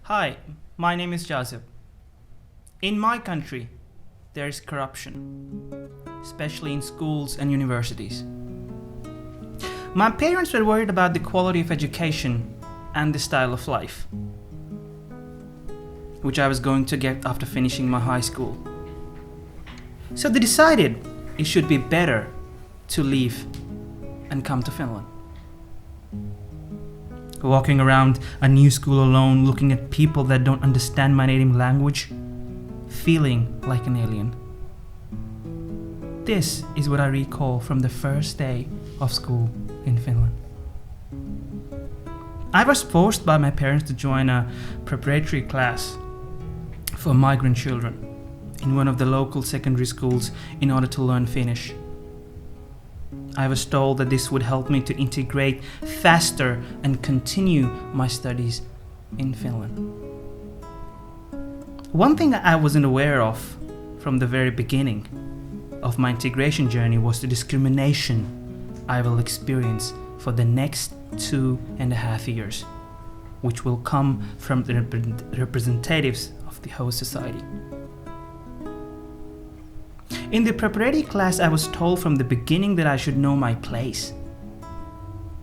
Hi, my name is Joseph. In my country, there is corruption, especially in schools and universities. My parents were worried about the quality of education and the style of life, which I was going to get after finishing my high school. So they decided it should be better to leave and come to Finland. Walking around a new school alone, looking at people that don't understand my native language, feeling like an alien. This is what I recall from the first day of school in Finland. I was forced by my parents to join a preparatory class for migrant children in one of the local secondary schools in order to learn Finnish. I was told that this would help me to integrate faster and continue my studies in Finland. One thing I wasn't aware of from the very beginning of my integration journey was the discrimination I will experience for the next 2.5 years, which will come from the representatives of the host society. In the preparatory class, I was told from the beginning that I should know my place.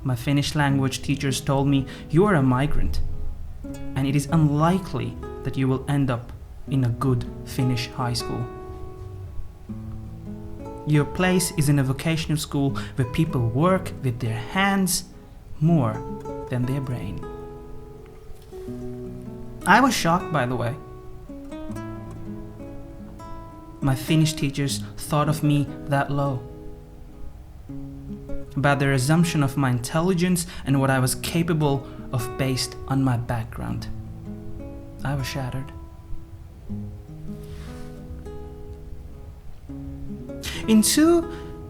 My Finnish language teachers told me, "You are a migrant, and it is unlikely that you will end up in a good Finnish high school. Your place is in a vocational school where people work with their hands more than their brain." I was shocked, by the way. My Finnish teachers thought of me that low. About their assumption of my intelligence and what I was capable of based on my background. I was shattered. In 2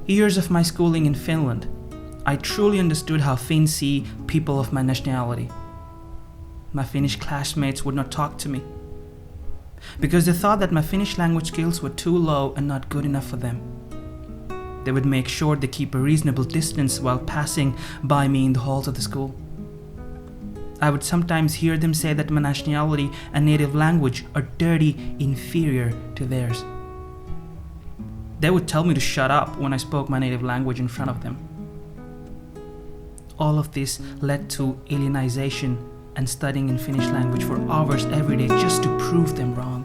years of my schooling in Finland, I truly understood how Finns see people of my nationality. My Finnish classmates would not talk to me because they thought that my Finnish language skills were too low and not good enough for them. They would make sure they keep a reasonable distance while passing by me in the halls of the school. I would sometimes hear them say that my nationality and native language are dirty, inferior to theirs. They would tell me to shut up when I spoke my native language in front of them. All of this led to alienization and studying in Finnish language for hours every day just to prove them wrong.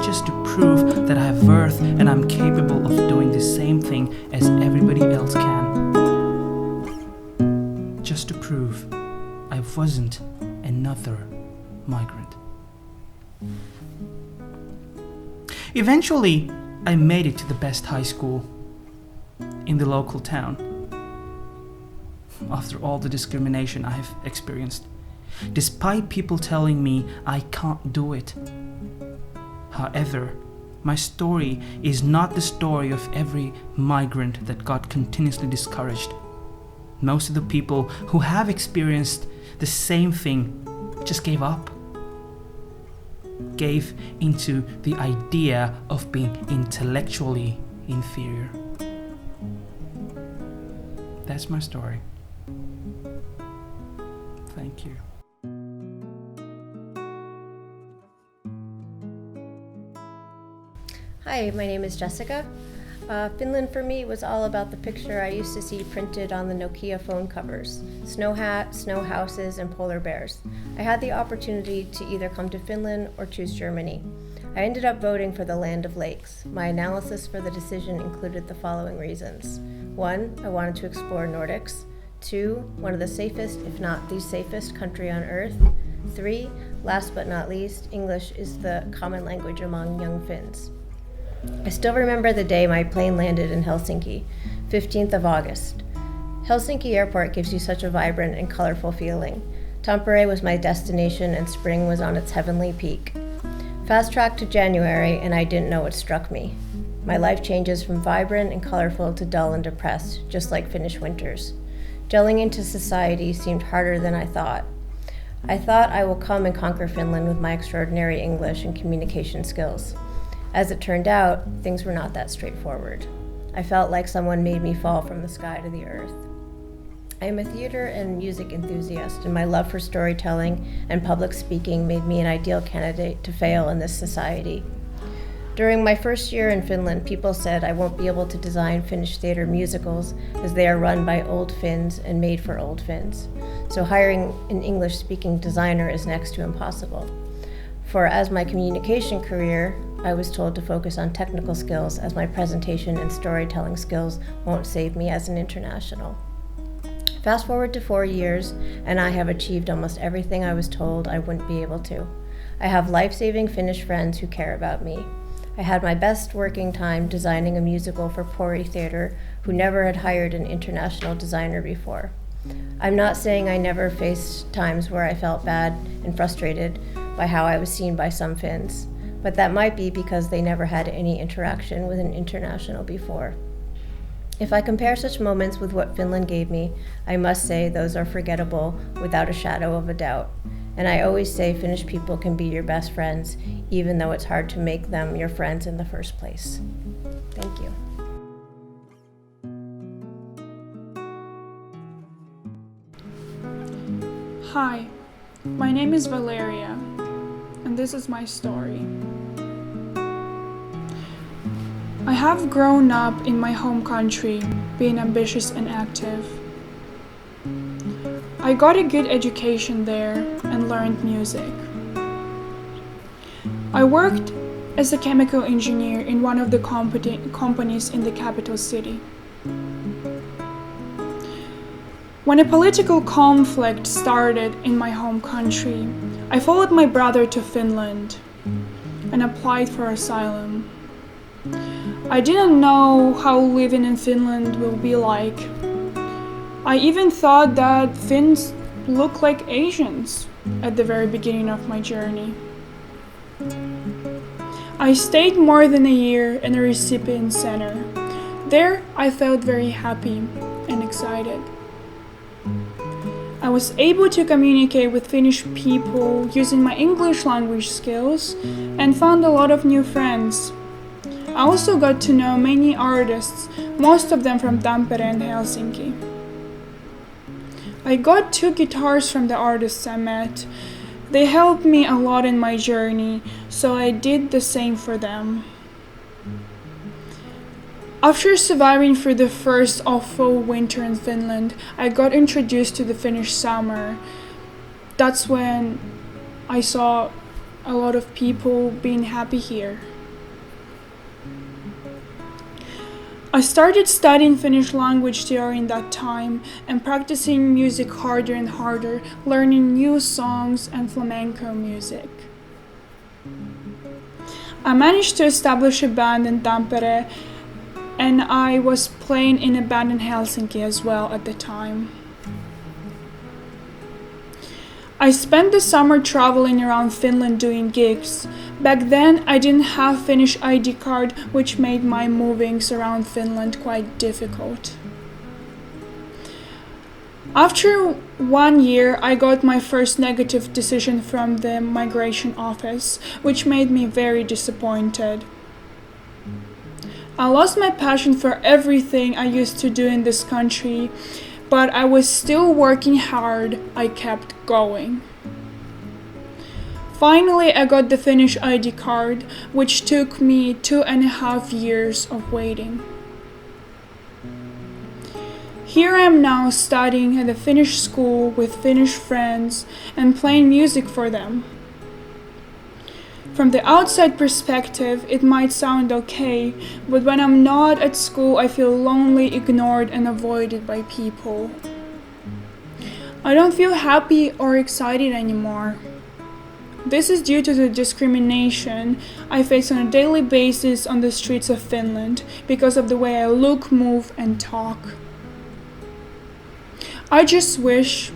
Just to prove that I have worth and I'm capable of doing the same thing as everybody else can. Just to prove I wasn't another migrant. Eventually, I made it to the best high school in the local town. After all the discrimination I have experienced, despite people telling me I can't do it. However, my story is not the story of every migrant that got continuously discouraged. Most of the people who have experienced the same thing just gave up. Gave into the idea of being intellectually inferior. That's my story. Thank you. Hi, my name is Jessica. Finland for me was all about the picture I used to see printed on the Nokia phone covers: snow hat, snow houses, and polar bears. I had the opportunity to either come to Finland or choose Germany. I ended up voting for the land of lakes. My analysis for the decision included the following reasons. 1, I wanted to explore Nordics. 2, one of the safest, if not the safest country on earth. 3, last but not least, English is the common language among young Finns. I still remember the day my plane landed in Helsinki, 15th of August. Helsinki airport gives you such a vibrant and colorful feeling. Tampere was my destination and spring was on its heavenly peak. Fast track to January and I didn't know what struck me. My life changes from vibrant and colorful to dull and depressed, just like Finnish winters. Gelling into society seemed harder than I thought. I thought I will come and conquer Finland with my extraordinary English and communication skills. As it turned out, things were not that straightforward. I felt like someone made me fall from the sky to the earth. I am a theater and music enthusiast, and my love for storytelling and public speaking made me an ideal candidate to fail in this society. During my first year in Finland, people said I won't be able to design Finnish theater musicals as they are run by old Finns and made for old Finns. So hiring an English-speaking designer is next to impossible. For as my communication career, I was told to focus on technical skills as my presentation and storytelling skills won't save me as an international. Fast forward to 4 years, and I have achieved almost everything I was told I wouldn't be able to. I have life-saving Finnish friends who care about me. I had my best working time designing a musical for Pori Theatre, who never had hired an international designer before. I'm not saying I never faced times where I felt bad and frustrated by how I was seen by some Finns, but that might be because they never had any interaction with an international before. If I compare such moments with what Finland gave me, I must say those are forgettable without a shadow of a doubt. And I always say Finnish people can be your best friends, even though it's hard to make them your friends in the first place. Thank you. Hi, my name is Valeria, and this is my story. I have grown up in my home country, being ambitious and active. I got a good education there and learned music. I worked as a chemical engineer in one of the companies in the capital city. When a political conflict started in my home country, I followed my brother to Finland and applied for asylum. I didn't know how living in Finland will be like. I even thought that Finns look like Asians at the very beginning of my journey. I stayed more than a year in a recipient center. There I felt very happy and excited. I was able to communicate with Finnish people using my English language skills and found a lot of new friends. I also got to know many artists, most of them from Tampere and Helsinki. I got 2 guitars from the artists I met. They helped me a lot in my journey, so I did the same for them. After surviving through the first awful winter in Finland, I got introduced to the Finnish summer. That's when I saw a lot of people being happy here. I started studying Finnish language during that time and practicing music harder and harder, learning new songs and flamenco music. I managed to establish a band in Tampere, and I was playing in a band in Helsinki as well at the time. I spent the summer traveling around Finland doing gigs. Back then I didn't have Finnish ID card, which made my movings around Finland quite difficult. After 1 year, I got my first negative decision from the migration office, which made me very disappointed. I lost my passion for everything I used to do in this country, but I was still working hard. I kept going. Finally, I got the Finnish ID card, which took me 2.5 years of waiting. Here I am now studying at a Finnish school with Finnish friends and playing music for them. From the outside perspective, it might sound okay, but when I'm not at school, I feel lonely, ignored, and avoided by people. I don't feel happy or excited anymore. This is due to the discrimination I face on a daily basis on the streets of Finland because of the way I look, move, and talk. I just wish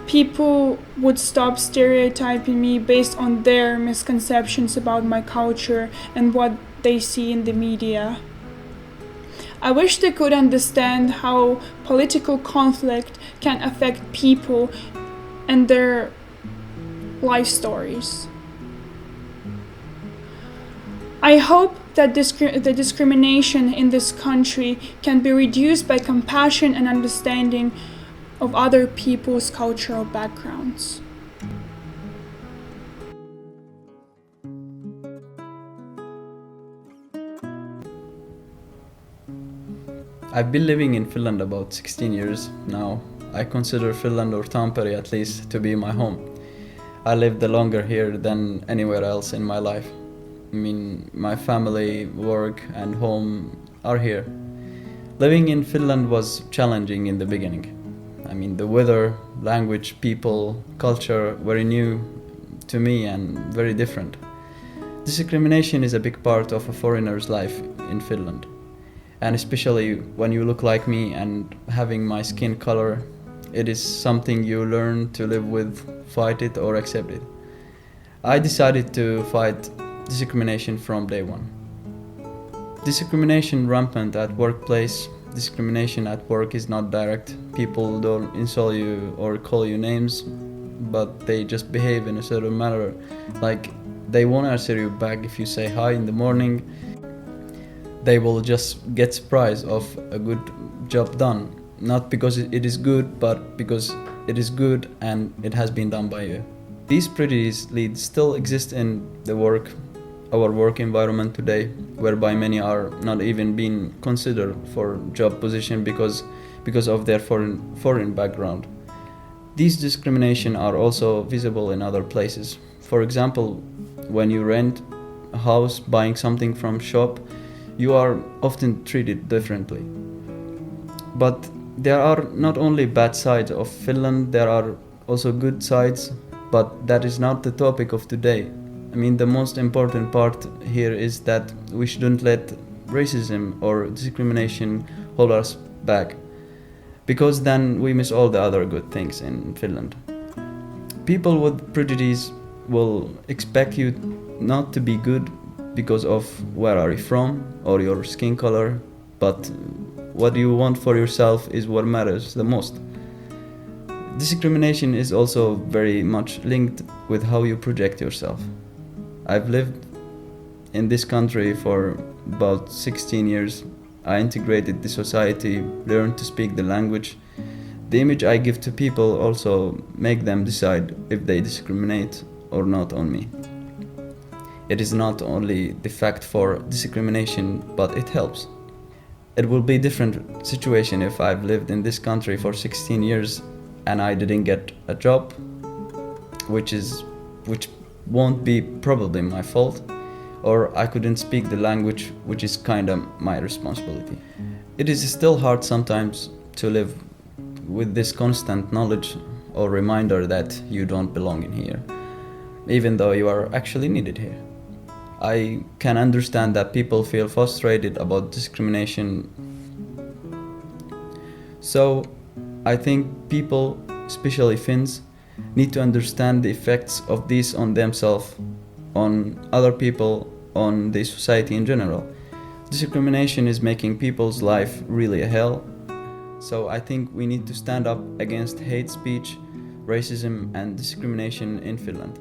people would stop stereotyping me based on their misconceptions about my culture and what they see in the media. I wish they could understand how political conflict can affect people and their life stories. I hope that the discrimination in this country can be reduced by compassion and understanding of other people's cultural backgrounds. I've been living in Finland about 16 years now. I consider Finland or Tampere at least to be my home. I lived longer here than anywhere else in my life. I mean, my family, work and home are here. Living in Finland was challenging in the beginning. I mean, the weather, language, people, culture were new to me and very different. Discrimination is a big part of a foreigner's life in Finland. And especially when you look like me and having my skin color, it is something you learn to live with, fight it or accept it. I decided to fight discrimination from day one. Discrimination rampant at workplace. Discrimination at work is not direct. People don't insult you or call you names, but they just behave in a certain manner. Like, they won't answer you back if you say hi in the morning. They will just get surprised of a good job done. Not because it is good, but because it is good and it has been done by you. These prejudice leads still exist in our work environment today, whereby many are not even being considered for job position because of their foreign background. These discrimination are also visible in other places. For example, when you rent a house, buying something from shop, you are often treated differently. But there are not only bad sides of Finland, there are also good sides, but that is not the topic of today. I mean, the most important part here is that we shouldn't let racism or discrimination hold us back, because then we miss all the other good things in Finland. People with prejudice will expect you not to be good because of where are you from or your skin color, but what you want for yourself is what matters the most. Discrimination is also very much linked with how you project yourself. I've lived in this country for about 16 years. I integrated the society, learned to speak the language. The image I give to people also make them decide if they discriminate or not on me. It is not only the fact for discrimination, but it helps. It will be a different situation if I've lived in this country for 16 years and I didn't get a job, which won't be probably my fault, or I couldn't speak the language, which is kinda my responsibility. It is still hard sometimes to live with this constant knowledge or reminder that you don't belong in here, even though you are actually needed here. I can understand that people feel frustrated about discrimination. So I think people, especially Finns, need to understand the effects of this on themselves, on other people, on the society in general. Discrimination is making people's life really a hell. So I think we need to stand up against hate speech, racism and discrimination in Finland.